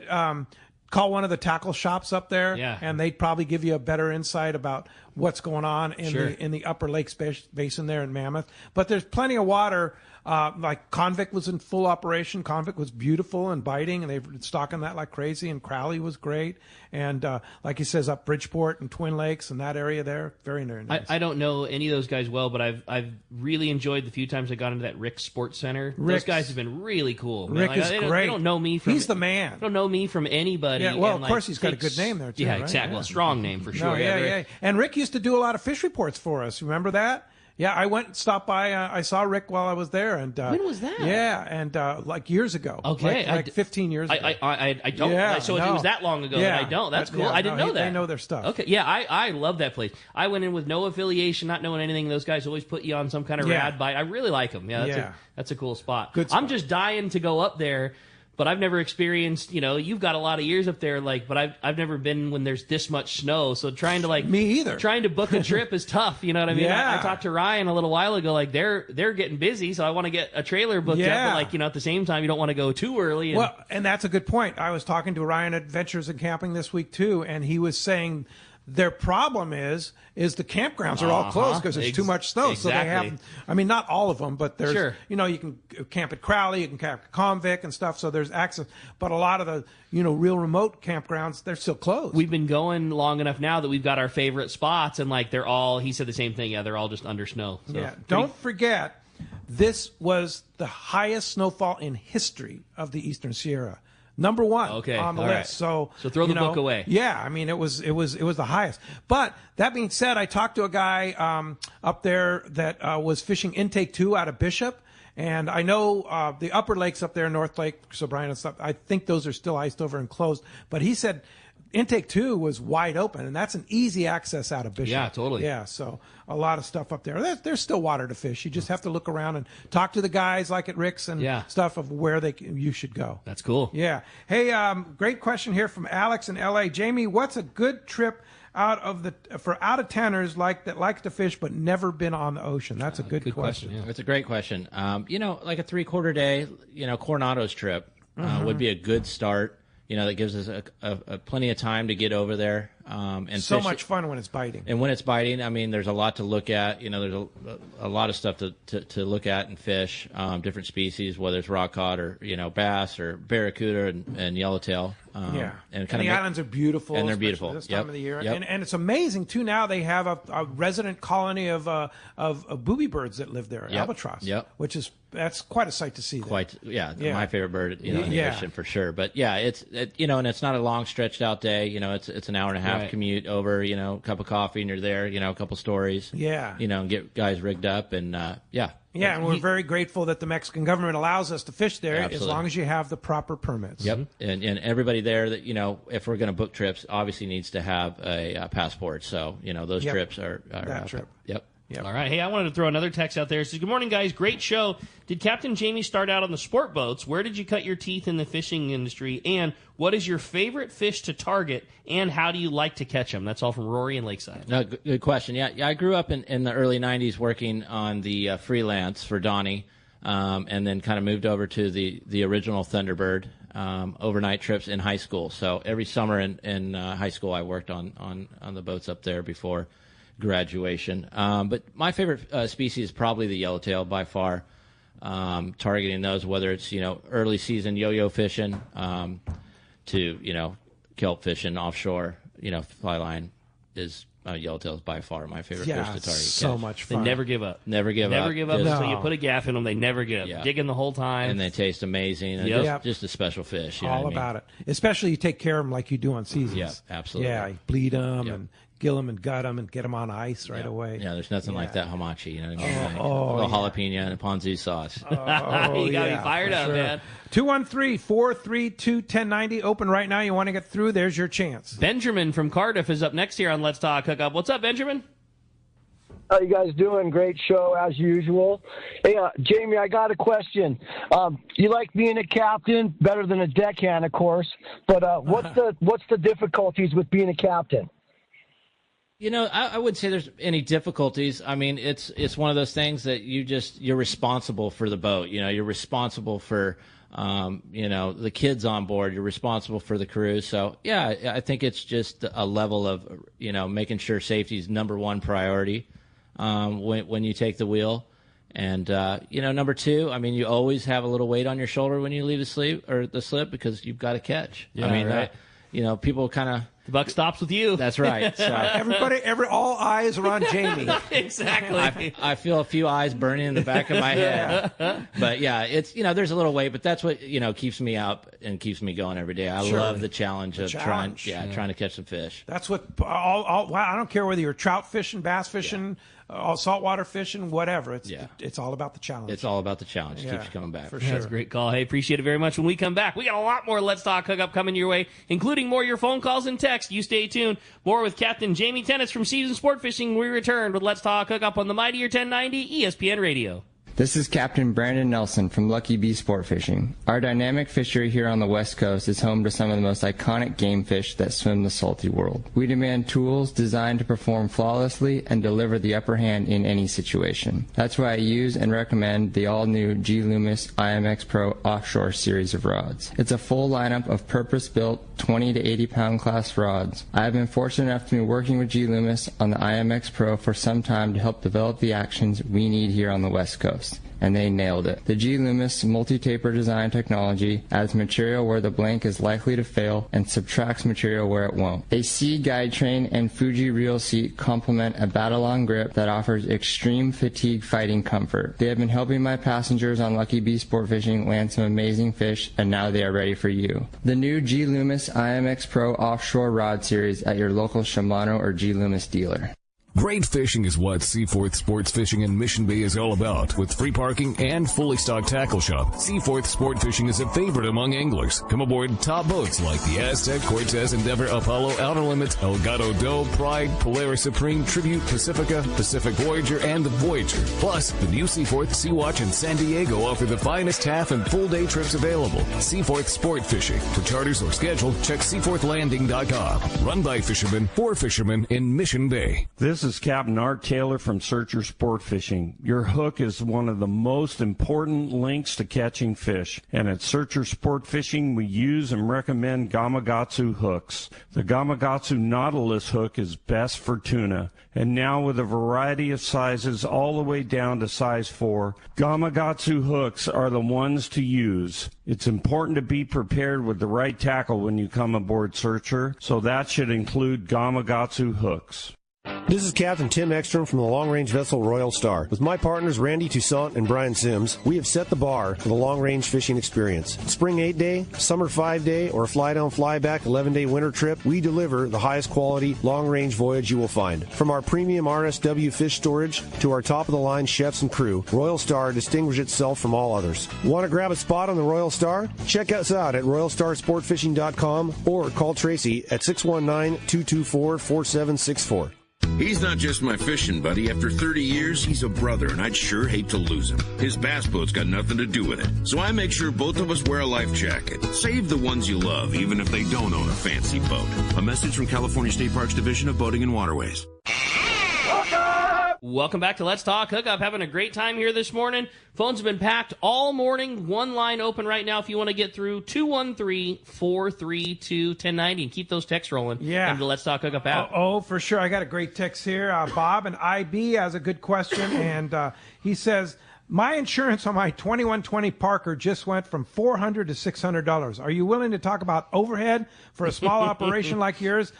Call one of the tackle shops up there, and they'd probably give you a better insight about what's going on in the Upper Lakes Basin there in Mammoth. But there's plenty of water. Like Convict was in full operation. Convict was beautiful and biting, and they were stocking that like crazy. And Crowley was great. And like he says, up Bridgeport and Twin Lakes and that area there, very, very nice. I don't know any of those guys well, but I've really enjoyed the few times I got into that Rick's Sports Center. Those guys have been really cool. Rick is great. They don't know me from. He's the man. They don't know me from anybody. Yeah, well, and, of course he's got a good name there too. Yeah, right? exactly. Yeah. Well, strong name for sure. No, yeah. And Rick used to do a lot of fish reports for us. Remember that? Yeah, I went and stopped by. I saw Rick while I was there. And when was that? Yeah, and like years ago. Okay, like 15 years ago. I don't. Yeah, so it was that long ago. Yeah, that I don't. That's cool. Yeah, I didn't know that. They know their stuff. Okay, yeah, I love that place. I went in with no affiliation, not knowing anything. Those guys always put you on some kind of rad bite. I really like them. Yeah, that's a cool spot. Good spot. I'm just dying to go up there. But I've never experienced, you've got a lot of years up there, but I've never been when there's this much snow. So trying to me either. Trying to book a trip is tough. You know what I mean? Yeah. I talked to Ryan a little while ago. Like they're getting busy, so I want to get a trailer booked up. But at the same time, you don't want to go too early. Well, and that's a good point. I was talking to Ryan at Adventures in Camping this week too, and he was saying their problem is the campgrounds are all closed because there's too much snow. Exactly. So they have, I mean, not all of them, but there's, Sure. you can camp at Crowley, you can camp at Convict and stuff. So there's access, but a lot of the, real remote campgrounds, they're still closed. We've been going long enough now that we've got our favorite spots, and they're all, he said the same thing. Yeah, they're all just under snow. So Don't forget, this was the highest snowfall in history of the Eastern Sierra. Number one on the list. Right. So throw the book away. Yeah, I mean it was the highest. But that being said, I talked to a guy up there that was fishing intake 2 out of Bishop, and I know the upper lakes up there, North Lake, Sobrine and stuff. I think those are still iced over and closed. But he said intake 2 was wide open, and that's an easy access out of Bishop. Yeah, totally. Yeah, so a lot of stuff up there. There's still water to fish. You just have to look around and talk to the guys like at Rick's and stuff of where you should go. That's cool. Yeah. Hey, great question here from Alex in L.A. Jamie, what's a good trip for out of towners like to fish but never been on the ocean? That's a good question. Yeah. It's a great question. Like a 3/4 day, Coronado's trip would be a good start. That gives us a plenty of time to get over there. And so much fun when it's biting. And when it's biting, I mean, there's a lot to look at. There's a lot of stuff to look at and fish, different species, whether it's rock cod or, bass or barracuda and yellowtail. And the islands are beautiful. And they're beautiful. This time of the year. Yep. And it's amazing, too, now they have a resident colony of booby birds that live there, albatross, which is that's quite a sight to see. My favorite bird, in the ocean for sure. But and it's not a long stretched out day. It's an hour and a half commute over. A cup of coffee and you're there. A couple stories. And get guys rigged up and and we're very grateful that the Mexican government allows us to fish there Absolutely. as long as you have the proper permits. Yep, and everybody there that if we're going to book trips, obviously needs to have a passport. So those trips are that trip. Yep. Yep. All right. Hey, I wanted to throw another text out there. It says, good morning, guys. Great show. Did Captain Jamie start out on the sport boats? Where did you cut your teeth in the fishing industry? And what is your favorite fish to target? And how do you like to catch them? That's all from Rory in Lakeside. No, good question. Yeah, I grew up in the early 90s working on the freelance for Donnie, and then kind of moved over to the original Thunderbird overnight trips in high school. So every summer in high school, I worked on the boats up there before graduation. But my favorite species is probably the yellowtail by far. Targeting those, whether it's early season yo-yo fishing to kelp fishing offshore, fly line is yellowtail is by far my favorite fish to target. So much fun. They never give up. Never give up. So you put a gaff in them, they never give up. Yeah. Digging the whole time. And they taste amazing. Just a special fish. All about it. Especially you take care of them like you do on seasons. Yeah, absolutely. Yeah, you bleed them and gill them and gut them and get them on ice right away. Yeah, there's nothing like that hamachi. You know what I mean? A little jalapeno and a ponzu sauce. You got me fired up, man. 213-432-1090. Open right now. You want to get through? There's your chance. Benjamin from Cardiff is up next here on Let's Talk Hookup. What's up, Benjamin? How you guys doing? Great show as usual. Hey, Jamie, I got a question. You like being a captain better than a deckhand, of course. But what's the difficulties with being a captain? I wouldn't say there's any difficulties. I mean, it's one of those things that you're responsible for the boat. You're responsible for, the kids on board. You're responsible for the crew. So, yeah, I think it's just a level of, making sure safety is number one priority when you take the wheel. And, number two, I mean, you always have a little weight on your shoulder when you leave the slip because you've got to catch. Yeah, I mean, right. People kind of... The buck stops with you. That's right. So, all eyes are on Jamie. Exactly. I feel a few eyes burning in the back of my head. But yeah, it's there's a little weight, but that's what keeps me up and keeps me going every day. I love the challenge of trying to catch some fish. That's what I don't care whether you're trout fishing, bass fishing, saltwater fishing, whatever. It's all about the challenge. It's all about the challenge. It keeps you coming back. For sure. That's a great call. Hey, appreciate it very much. When we come back, we got a lot more Let's Talk Hookup coming your way, including more of your phone calls and texts. You stay tuned. More with Captain Jamie Tennis from Season Sport Fishing. We return with Let's Talk Hookup on the Mightier 1090 ESPN Radio. This is Captain Brandon Nelson from Lucky Bee Sport Fishing. Our dynamic fishery here on the West Coast is home to some of the most iconic game fish that swim the salty world. We demand tools designed to perform flawlessly and deliver the upper hand in any situation. That's why I use and recommend the all-new G. Loomis IMX Pro Offshore series of rods. It's a full lineup of purpose-built 20 to 80 pound class rods. I have been fortunate enough to be working with G. Loomis on the IMX Pro for some time to help develop the actions we need here on the West Coast. And they nailed it. The G. Loomis multi-taper design technology adds material where the blank is likely to fail and subtracts material where it won't. A C guide train and Fuji reel seat complement a Battalon grip that offers extreme fatigue fighting comfort. They have been helping my passengers on Lucky Bee Sport Fishing land some amazing fish, and now they are ready for you. The new G. Loomis IMX Pro Offshore Rod Series at your local Shimano or G. Loomis dealer. Great fishing is what Seaforth Sports Fishing in Mission Bay is all about. With free parking and fully stocked tackle shop, Seaforth Sport Fishing is a favorite among anglers. Come aboard top boats like the Aztec, Cortez, Endeavor, Apollo, Outer Limits, Elgato Doe, Pride, Polaris Supreme, Tribute, Pacifica, Pacific Voyager, and the Voyager. Plus, the new Seaforth, Sea-Watch, and San Diego offer the finest half and full day trips available. Seaforth Sport Fishing. For charters or schedule, check seaforthlanding.com. Run by fishermen for fishermen in Mission Bay. This This is Captain Art Taylor from Searcher Sport Fishing. Your hook is one of the most important links to catching fish. And at Searcher Sport Fishing, we use and recommend Gamakatsu hooks. The Gamakatsu Nautilus hook is best for tuna. And now with a variety of sizes all the way down to size 4, Gamakatsu hooks are the ones to use. It's important to be prepared with the right tackle when you come aboard Searcher, so that should include Gamakatsu hooks. This is Captain Tim Ekstrom from the long-range vessel Royal Star. With my partners Randy Toussaint and Brian Sims, we have set the bar for the long-range fishing experience. Spring 8-day, summer 5-day, or fly-down, fly-back 11-day winter trip, we deliver the highest quality long-range voyage you will find. From our premium RSW fish storage to our top-of-the-line chefs and crew, Royal Star distinguishes itself from all others. Want to grab a spot on the Royal Star? Check us out at RoyalStarSportFishing.com or call Tracy at 619-224-4764. He's not just my fishing buddy. After 30 years, he's a brother, and I'd sure hate to lose him. His bass boat's got nothing to do with it. So I make sure both of us wear a life jacket. Save the ones you love, even if they don't own a fancy boat. A message from California State Parks Division of Boating and Waterways. Welcome back to Let's Talk Hookup. Having a great time here this morning. Phones have been packed all morning. One line open right now if you want to get through. 213-432-1090. And keep those texts rolling. Yeah. Into the Let's Talk Hookup app. Oh, for sure. I got a great text here. Bob and IB has a good question. And he says, my insurance on my 2120 Parker just went from $400 to $600. Are you willing to talk about overhead for a small operation like yours?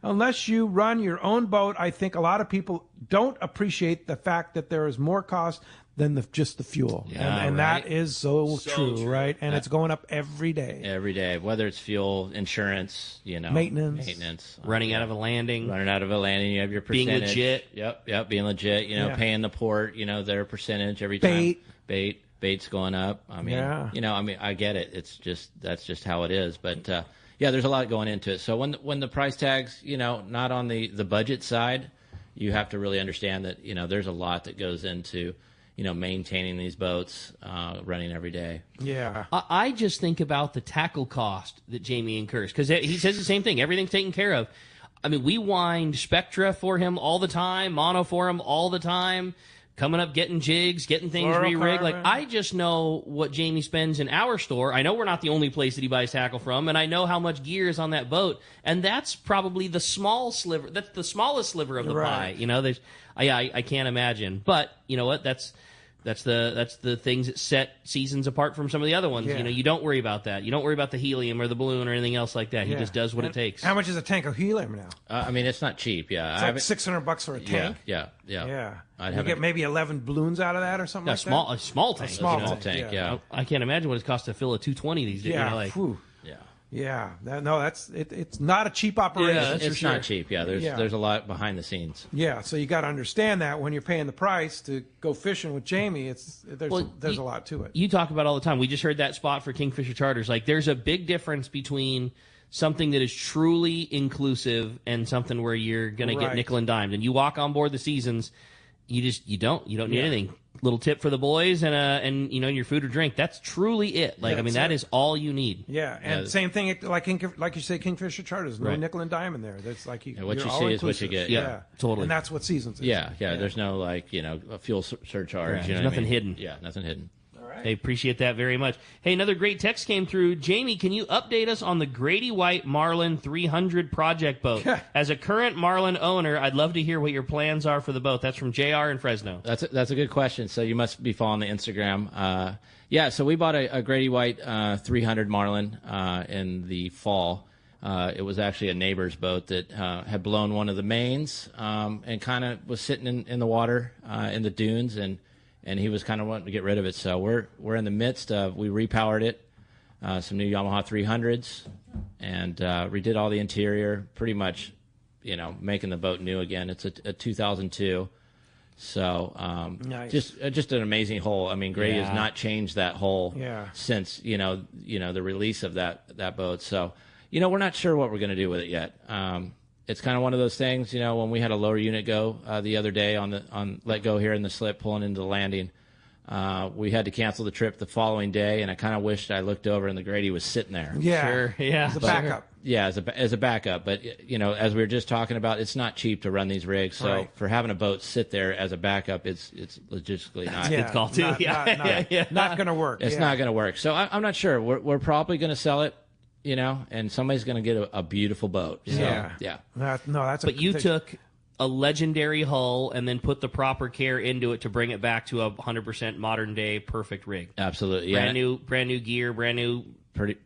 Unless you run your own boat, I think a lot of people don't appreciate the fact that there is more cost than just the fuel. Yeah, and right. that is so true, right? And it's going up every day. Every day, whether it's fuel, insurance, maintenance. Running out of a landing. You have your percentage. Being legit. Yep, being legit. Paying the port, their percentage every time. Bait's going up. I get it. That's just how it is. But there's a lot going into it. So when the price tags, not on the budget side, you have to really understand that, there's a lot that goes into, maintaining these boats, running every day. Yeah. I just think about the tackle cost that Jamie incurs, because he says the same thing. Everything's taken care of. I mean, we wind Spectra for him all the time, mono for him all the time, coming up, getting jigs, getting things re-rigged. Like, I just know what Jamie spends in our store. I know we're not the only place that he buys tackle from, and I know how much gear is on that boat, and that's probably the small sliver. That's the smallest sliver of the pie. I can't imagine. But you know what? That's the things that set seasons apart from some of the other ones. Yeah. You don't worry about that. You don't worry about the helium or the balloon or anything else like that. He just does what it takes. How much is a tank of helium now? It's not cheap. Yeah, it's like $600 for a tank. Yeah. You get maybe 11 balloons out of that or something like that. A small tank. A small tank. Yeah. I can't imagine what it costs to fill a 220 these days. Yeah. It's not a cheap operation. Yeah, it's not cheap. Yeah, there's a lot behind the scenes. Yeah, so you got to understand that when you're paying the price to go fishing with Jamie, there's a lot to it. You talk about all the time. We just heard that spot for Kingfisher Charters. Like, there's a big difference between something that is truly inclusive and something where you're going to get nickel and dimed. And you walk on board the seasons, you don't need anything. Little tip for the boys and your food or drink. That's truly it. That is all you need. Yeah, and same thing like you say, Kingfisher Charters. No nickel and dime in there. That's like what you see is what you get. Yeah, totally. And that's what seasons is. Yeah. There's no a fuel surcharge. There's nothing hidden. Yeah, nothing hidden. They appreciate that very much. Hey, another great text came through. Jamie, can you update us on the Grady White Marlin 300 project boat? As a current Marlin owner, I'd love to hear what your plans are for the boat. That's from JR in Fresno. That's a good question. So you must be following the Instagram. So we bought a Grady White 300 Marlin in the fall. It was actually a neighbor's boat that had blown one of the mains and kind of was sitting in the water in the dunes, and he was kind of wanting to get rid of it. So we're in the midst of, we repowered it, some new Yamaha 300s, and redid all the interior, pretty much, making the boat new again. It's a 2002. So nice. Just an amazing hull. I mean, Grady has not changed that hull since, the release of that boat. So, we're not sure what we're going to do with it yet. It's kind of one of those things, when we had a lower unit go the other day on let go here in the slip, pulling into the landing, we had to cancel the trip the following day, and I kind of wished I looked over and the Grady was sitting there. Yeah, sure. Yeah, as a backup. Yeah, as a backup. But as we were just talking about, it's not cheap to run these rigs. So for having a boat sit there as a backup, it's logistically not. It's called too. Not going to work. It's not going to work. So I'm not sure. We're probably going to sell it. And somebody's going to get a beautiful boat. So, yeah. But you took a legendary hull and then put the proper care into it to bring it back to a 100% modern day perfect rig. Absolutely. Brand new gear, brand new.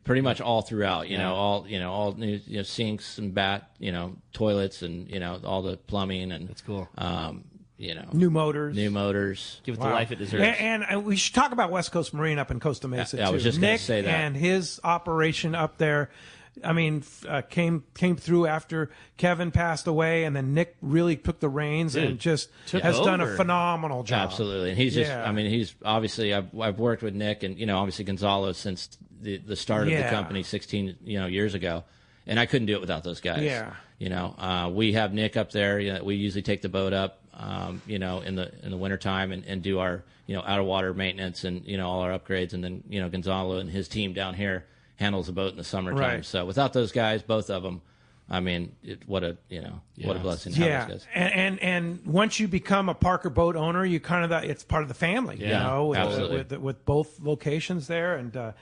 Pretty much all throughout, all new sinks and toilets and all the plumbing and that's cool. New motors. Give it the life it deserves. And we should talk about West Coast Marine up in Costa Mesa too. I was just going to say that. And his operation up there. I mean, came through after Kevin passed away, and then Nick really took the reins and just has done a phenomenal job. Absolutely, and he's he's obviously I've worked with Nick and obviously Gonzalo since the start of the company 16 years ago, and I couldn't do it without those guys. Yeah, we have Nick up there. We usually take the boat up, in the wintertime and do our out of water maintenance and all our upgrades, and then Gonzalo and his team down here handles the boat in the summertime. Right. So without those guys, both of them, I mean, what a blessing to have those guys. And once you become a Parker boat owner, you it's part of the family. Absolutely. With both locations there, and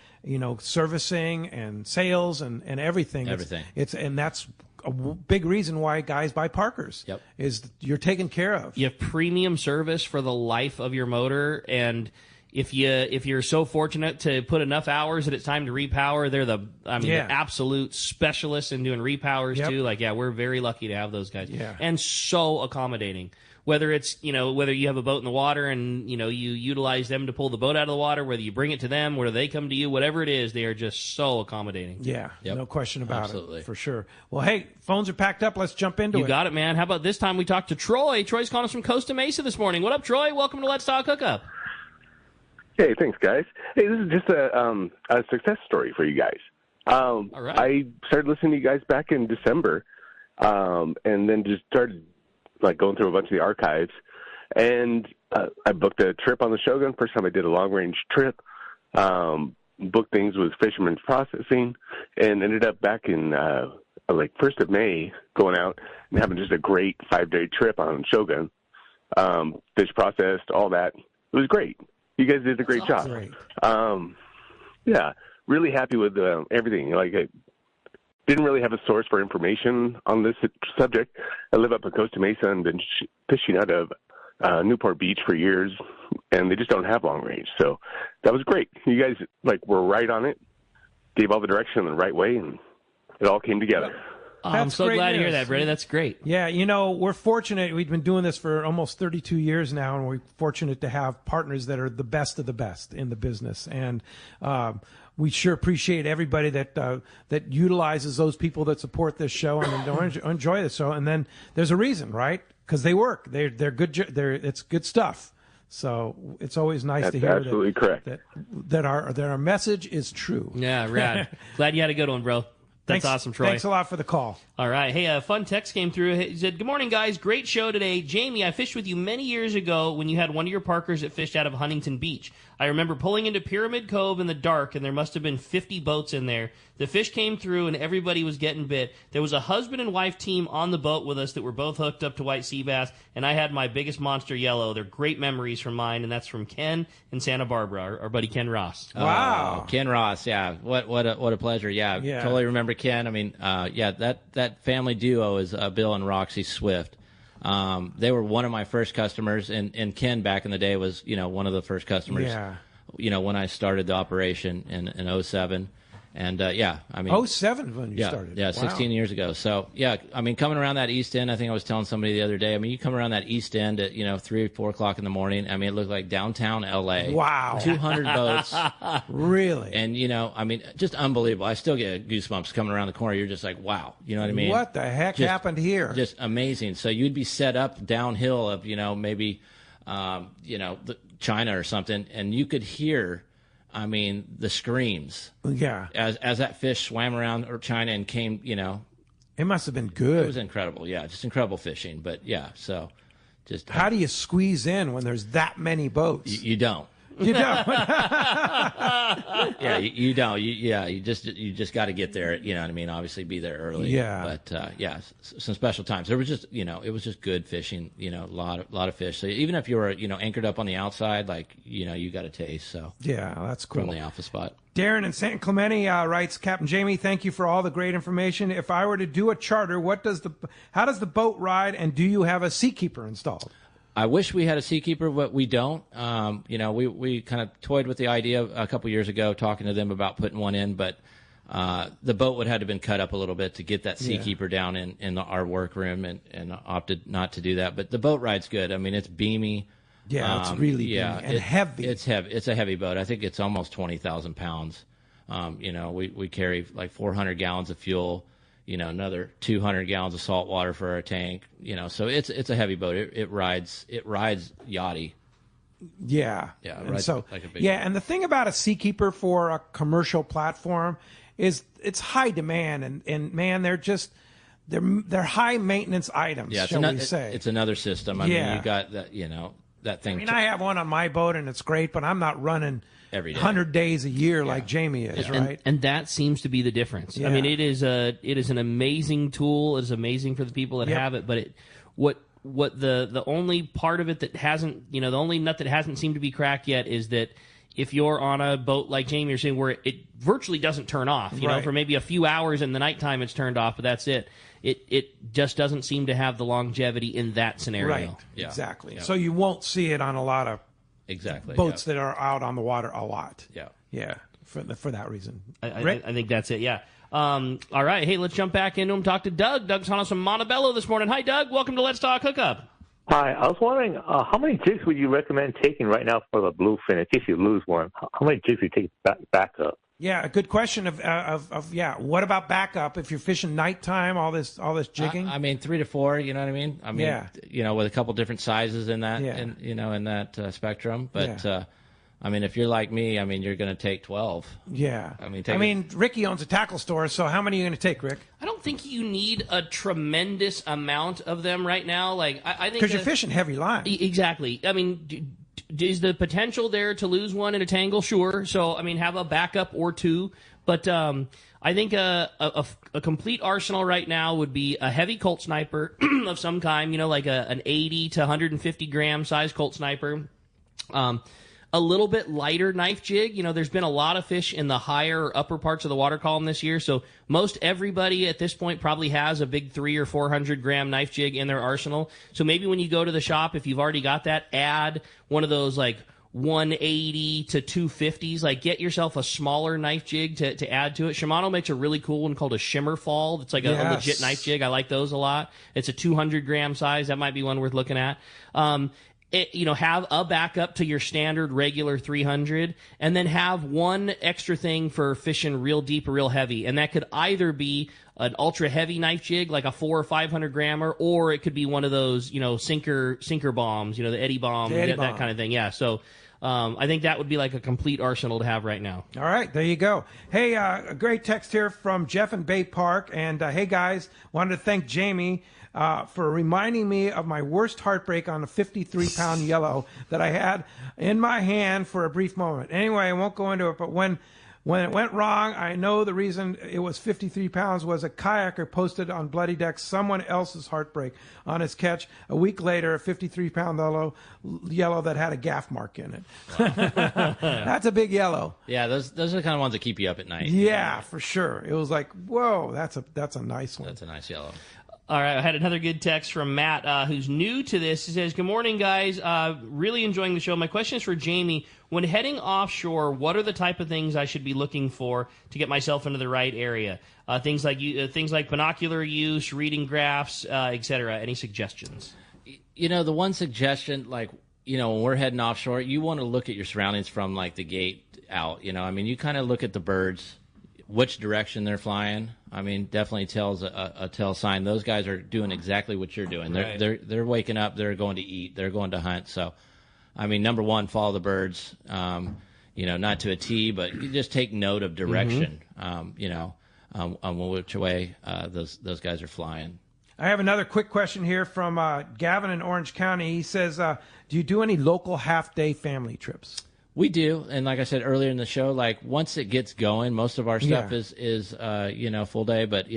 servicing and sales and everything. And that's a big reason why guys buy Parkers. Yep. Is you're taken care of. You have premium service for the life of your motor, and if you're so fortunate to put enough hours that it's time to repower, they're the absolute specialists in doing repowers too. We're very lucky to have those guys. Yeah. And so accommodating. Whether it's, whether you have a boat in the water and, you utilize them to pull the boat out of the water, whether you bring it to them, whether they come to you, whatever it is, they are just so accommodating. Yeah, no question about Absolutely. it, for sure. Well, hey, phones are packed up. Let's jump into it. You got it, man. How about this time we talked to Troy? Troy's calling us from Costa Mesa this morning. What up, Troy? Welcome to Let's Talk Hookup. Hey, thanks, guys. Hey, this is just a success story for you guys. All right. I started listening to you guys back in December, and then just started going through a bunch of the archives. And I booked a trip on the Shogun. First time I did a long-range trip. Booked things with Fisherman's Processing, and ended up back in 1st of May going out and having just a great 5-day trip on Shogun. Fish processed, all that. It was great. You guys did a great job. Great. Really happy with everything. I didn't really have a source for information on this subject. I live up in Costa Mesa and been fishing out of Newport Beach for years, and they just don't have long range. So that was great. You guys were right on it, gave all the direction in the right way, and it all came together. I'm so glad to hear that, Brady. That's great. Yeah, we're fortunate. We've been doing this for almost 32 years now, and we're fortunate to have partners that are the best of the best in the business. And we sure appreciate everybody that utilizes those people that support this show and enjoy the show. And then there's a reason, right? Because they work. They're good. It's good stuff. So it's always nice to hear absolutely correct. that our message is true. Yeah, rad. Glad you had a good one, bro. That's awesome, Troy. Thanks a lot for the call. All right. Hey, a fun text came through. He said, "Good morning, guys. Great show today. Jamie, I fished with you many years ago when you had one of your Parkers that fished out of Huntington Beach. I remember pulling into Pyramid Cove in the dark, and there must have been 50 boats in there. The fish came through, and everybody was getting bit. There was a husband and wife team on the boat with us that were both hooked up to white sea bass, and I had my biggest monster yellow. They're great memories from mine, and that's from Ken in Santa Barbara, our buddy Ken Ross." Wow. Ken Ross, yeah. What a pleasure. Yeah, totally remember Ken. I mean, that family duo is Bill and Roxy Swift. They were one of my first customers, and Ken back in the day was, one of the first customers, when I started the operation in 2007. And, I mean... 07 when you started. Yeah, 16 years ago. So, I mean, coming around that East End, I think I was telling somebody the other day, I mean, you come around that East End at, 3 or 4 o'clock in the morning, I mean, it looked like downtown L.A. Wow. 200 boats. Really? And, I mean, just unbelievable. I still get goosebumps coming around the corner. You're just like, wow. You know what I mean? What the heck happened here? Just amazing. So you'd be set up downhill of, maybe, China or something, and you could hear... I mean, the screams. Yeah. As that fish swam around China and came, It must have been good. It was incredible. Yeah, just incredible fishing. But, so just... How do you squeeze in when there's that many boats? You don't. You don't. Yeah, you don't. You just got to get there. You know what I mean? Obviously, be there early. Yeah. But some special times. There was just it was just good fishing. A lot of fish. So even if you were anchored up on the outside, like you got a taste. So yeah, that's cool. From the alpha spot. Darren in San Clemente writes, Captain Jamie, thank you for all the great information. If I were to do a charter, how does the boat ride, and do you have a seakeeper installed? I wish we had a seakeeper, but we don't. We kind of toyed with the idea a couple years ago, talking to them about putting one in, but the boat would have to been cut up a little bit to get that seakeeper down in our workroom, and opted not to do that. But the boat ride's good. I mean, it's beamy. Yeah, it's really beamy and heavy. It's heavy. It's a heavy boat. I think it's almost 20,000 pounds. We carry like 400 gallons of fuel. Another 200 gallons of salt water for our tank. So it's a heavy boat. It rides yachty. Yeah. Yeah. And so like a big yeah, boat. and the thing about a seakeeper for a commercial platform is it's high demand, and man, they're high maintenance items. Yeah, shall we say? It's another system. I mean, you got that. That thing. I mean, I have one on my boat, and it's great, but I'm not running every day, 100 days a year like Jamie is, right? And that seems to be the difference. Yeah. I mean, it is an amazing tool. It is amazing for the people that have it. But what the only part of it that hasn't, the only nut that hasn't seemed to be cracked yet is that if you're on a boat like Jamie, you're saying where it virtually doesn't turn off. You know, for maybe a few hours in the nighttime, it's turned off, but that's it. It just doesn't seem to have the longevity in that scenario. Right. Yeah. Exactly. Yeah. So you won't see it on a lot of boats that are out on the water a lot. Yeah. Yeah. For that reason. I think that's it. Yeah. All right. Hey, let's jump back into them. Talk to Doug. Doug's on us from Montebello this morning. Hi, Doug. Welcome to Let's Talk Hookup. Hi. I was wondering how many jigs would you recommend taking right now for the bluefin in case you lose one? How many jigs would you take back up? Yeah, a good question of what about backup if you're fishing nighttime, all this jigging? I mean, 3 to 4, you know what I mean? I mean, with a couple different sizes in that, in that spectrum. But, I mean, if you're like me, I mean, you're going to take 12. Yeah. I mean, Ricky owns a tackle store, so how many are you going to take, Rick? I don't think you need a tremendous amount of them right now. Like, I think because you're fishing heavy line. Exactly. I mean, is the potential there to lose one in a tangle? Sure. So, I mean, have a backup or two. But I think a complete arsenal right now would be a heavy Colt sniper of some kind, like an 80 to 150 gram size Colt sniper. A little bit lighter knife jig. There's been a lot of fish in the higher or upper parts of the water column this year, so most everybody at this point probably has a big 300 or 400 gram knife jig in their arsenal. So maybe when you go to the shop, if you've already got that, add one of those like 180 to 250s. Like get yourself a smaller knife jig to add to it. Shimano makes a really cool one called a shimmer fall. It's like a legit knife jig. I like those a lot. It's a 200 gram size. That might be one worth looking at. Have a backup to your standard regular 300, and then have one extra thing for fishing real deep or real heavy. And that could either be an ultra heavy knife jig, like a 400 or 500 grammer, or it could be one of those, sinker bombs, the Eddie bomb, that kind of thing. Yeah. So, I think that would be like a complete arsenal to have right now. All right, there you go. Hey, a great text here from Jeff in Bay Park. And hey, guys, wanted to thank Jamie for reminding me of my worst heartbreak on a 53-pound yellow that I had in my hand for a brief moment. Anyway, I won't go into it, but when it went wrong, I know the reason it was 53 pounds was a kayaker posted on Bloody Deck someone else's heartbreak on his catch. A week later, a 53-pound yellow that had a gaff mark in it. Wow. That's a big yellow. Yeah, those are the kind of ones that keep you up at night. Yeah, for sure. It was like, whoa, that's a nice one. That's a nice yellow. All right, I had another good text from Matt, who's new to this. He says, good morning, guys. Really enjoying the show. My question is for Jamie. When heading offshore, what are the type of things I should be looking for to get myself into the right area? Things like binocular use, reading graphs, etc. Any suggestions? The one suggestion, when we're heading offshore, you want to look at your surroundings from, the gate out. You kind of look at the birds, which direction they're flying. Definitely tells a tell sign. Those guys are doing exactly what you're doing. They're waking up. They're going to eat. They're going to hunt. So, number one, follow the birds. Not to a T, but you just take note of direction. On which way those guys are flying. I have another quick question here from Gavin in Orange County. He says, "Do you do any local half-day family trips?" We do, and like I said earlier in the show, like once it gets going, most of our stuff is full day. But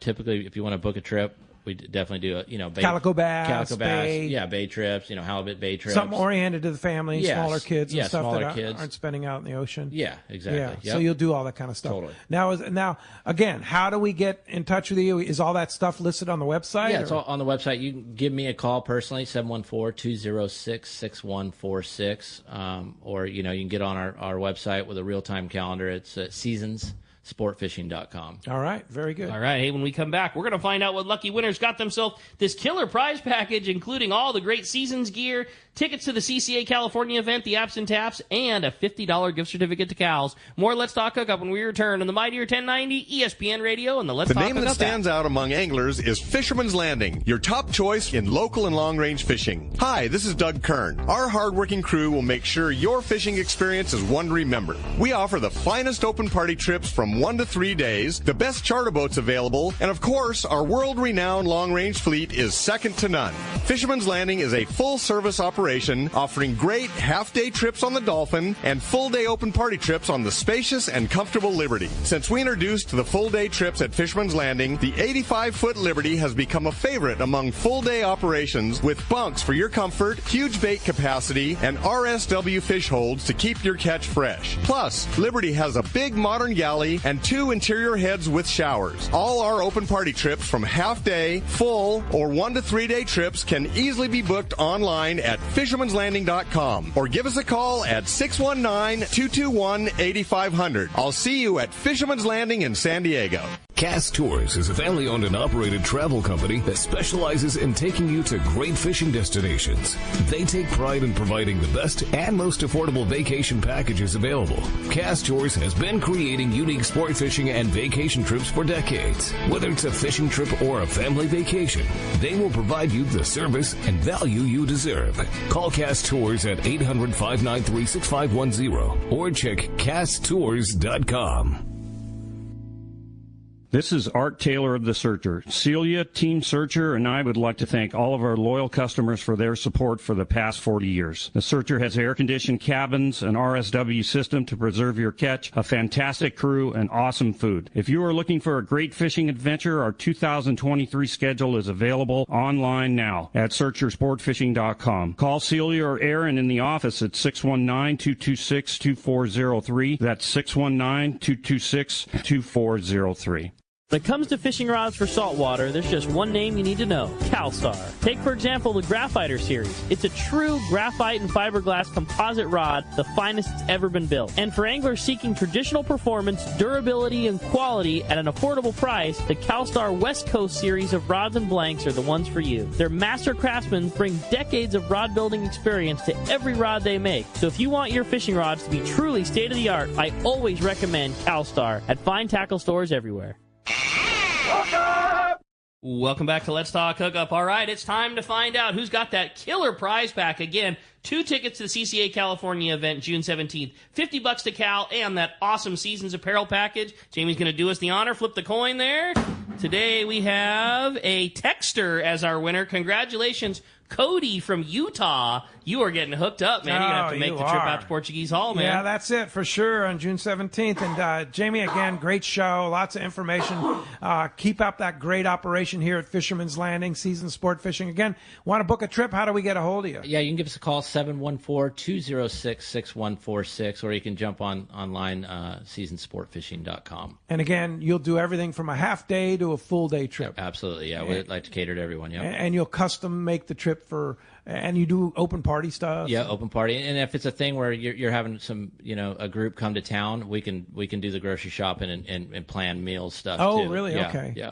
typically if you want to book a trip, we definitely do calico bass, bay. Bay trips, halibut bay trips, something oriented to the family, smaller kids, and stuff smaller that kids. aren't spending out in the ocean. Yeah, exactly. Yeah, yep. So you'll do all that kind of stuff. Totally. Now again, how do we get in touch with you? Is all that stuff listed on the website? Yeah, it's all on the website. You can give me a call personally, 714-206-6146, or you can get on our website with a real-time calendar. It's seasonssportfishing.com. All right, very good. All right, hey, when we come back, we're going to find out what lucky winners got themselves this killer prize package, including all the great Seasons gear, tickets to the CCA California event, the Apps and Taps, and a $50 gift certificate to Cal's. More Let's Talk Hookup when we return on the Mightier 1090 ESPN Radio and the Let's Talk Hookup The name that stands out among anglers is Fisherman's Landing, your top choice in local and long-range fishing. Hi, this is Doug Kern. Our hardworking crew will make sure your fishing experience is one to remember. We offer the finest open party trips from 1 to 3 days, the best charter boats available, and of course, our world-renowned long-range fleet is second to none. Fisherman's Landing is a full-service operation offering great half-day trips on the Dolphin and full-day open party trips on the spacious and comfortable Liberty. Since we introduced the full-day trips at Fisherman's Landing, the 85-foot Liberty has become a favorite among full-day operations with bunks for your comfort, huge bait capacity, and RSW fish holds to keep your catch fresh. Plus, Liberty has a big modern galley and 2 interior heads with showers. All our open party trips from half-day, full, or 1 to 3 day trips can easily be booked online at fishermanslanding.com or give us a call at 619-221-8500. I'll see you at Fisherman's Landing in San Diego. Cast Tours is a family-owned and operated travel company that specializes in taking you to great fishing destinations. They take pride in providing the best and most affordable vacation packages available. Cast Tours has been creating unique sport fishing and vacation trips for decades. Whether it's a fishing trip or a family vacation, they will provide you the service and value you deserve. Call Cast Tours at 800-593-6510 or check casttours.com. This is Art Taylor of The Searcher. Celia, Team Searcher, and I would like to thank all of our loyal customers for their support for the past 40 years. The Searcher has air-conditioned cabins, an RSW system to preserve your catch, a fantastic crew, and awesome food. If you are looking for a great fishing adventure, our 2023 schedule is available online now at searchersportfishing.com. Call Celia or Aaron in the office at 619-226-2403. That's 619-226-2403. When it comes to fishing rods for saltwater, there's just one name you need to know, CalStar. Take, for example, the Graphiter series. It's a true graphite and fiberglass composite rod, the finest it's ever been built. And for anglers seeking traditional performance, durability, and quality at an affordable price, the CalStar West Coast series of rods and blanks are the ones for you. Their master craftsmen bring decades of rod building experience to every rod they make. So if you want your fishing rods to be truly state-of-the-art, I always recommend CalStar at fine tackle stores everywhere. Welcome back to Let's Talk Hookup. All right, it's time to find out who's got that killer prize pack. Again, 2 tickets to the CCA California event June 17th, $50 to Cal, and that awesome Seasons apparel package. Jamie's going to do us the honor. Flip the coin there. Today we have a texter as our winner. Congratulations, Cody from Utah. You are getting hooked up, man. You're going to have to make the trip out to Portuguese Hall, man. Yeah, that's it for sure on June 17th. And Jamie, again, great show. Lots of information. Keep up that great operation here at Fisherman's Landing, Season Sport Fishing. Again, want to book a trip? How do we get a hold of you? Yeah, you can give us a call, 714-206-6146, or you can jump online, seasonsportfishing.com. And again, you'll do everything from a half day to a full day trip. Absolutely, yeah. We'd like to cater to everyone, yeah. And you'll custom make the trip and you do open party stuff? Yeah, open party. And if it's a thing where you're having some, a group come to town, we can do the grocery shopping and plan meals stuff too. Oh, really? Yeah, okay. Yeah.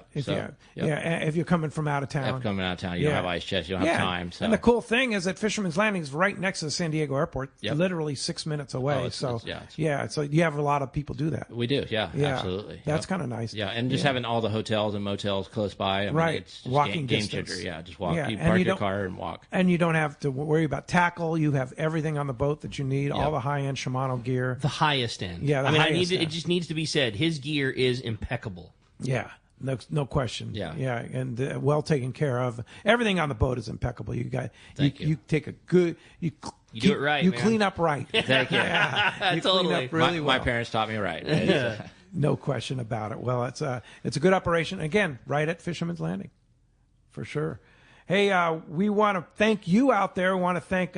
If you're coming from out of town. If coming out of town, you don't have ice chest, you don't have time. So. And the cool thing is that Fisherman's Landing is right next to the San Diego airport, literally 6 minutes away. So you have a lot of people do that. We do, yeah. Absolutely. That's kind of nice. Yeah, and just having all the hotels and motels close by. I mean, it's just walking game distance. changer. Yeah, just walk. You park your car and walk. And you don't have to worry about tackle. You have everything on the boat that you need, all the high-end Shimano gear. The highest end. Yeah, it just needs to be said, his gear is impeccable. Yeah. No question. Yeah. And well taken care of. Everything on the boat is impeccable. You guys, you take a good. You do it right. You man. clean up right. Thank you. Yeah, you totally. clean up really well. My parents taught me right. No question about it. Well, it's a good operation. Again, right at Fisherman's Landing, for sure. Hey, we want to thank you out there. We want to thank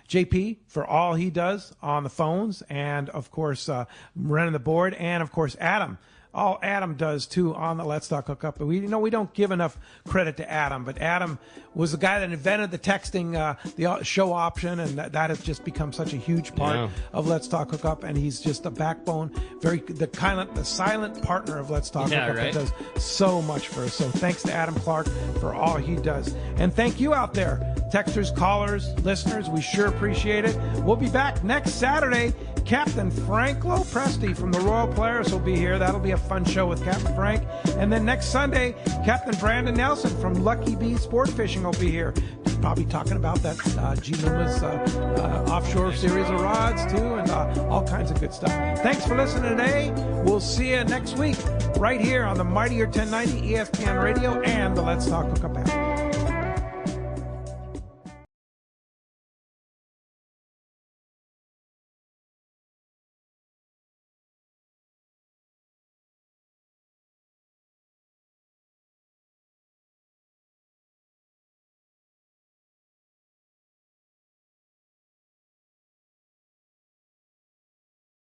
JP for all he does on the phones, and of course running the board, and of course Adam. All Adam does too on the Let's Talk Hookup. We don't give enough credit to Adam, but Adam was the guy that invented the texting, the show option, and that has just become such a huge part of Let's Talk Hookup. And he's just a backbone, the silent partner of Let's Talk Hookup that does so much for us. So thanks to Adam Clark for all he does, and thank you out there, texters, callers, listeners. We sure appreciate it. We'll be back next Saturday. Captain Frank Lopresti from the Royal Polaris will be here. That'll be a fun show with Captain Frank. And then next Sunday, Captain Brandon Nelson from Lucky Bee Sport Fishing will be here. Probably talking about that G. Loomis offshore series of rods, too, and all kinds of good stuff. Thanks for listening today. We'll see you next week right here on the Mightier 1090 ESPN Radio and the Let's Talk Hookup app.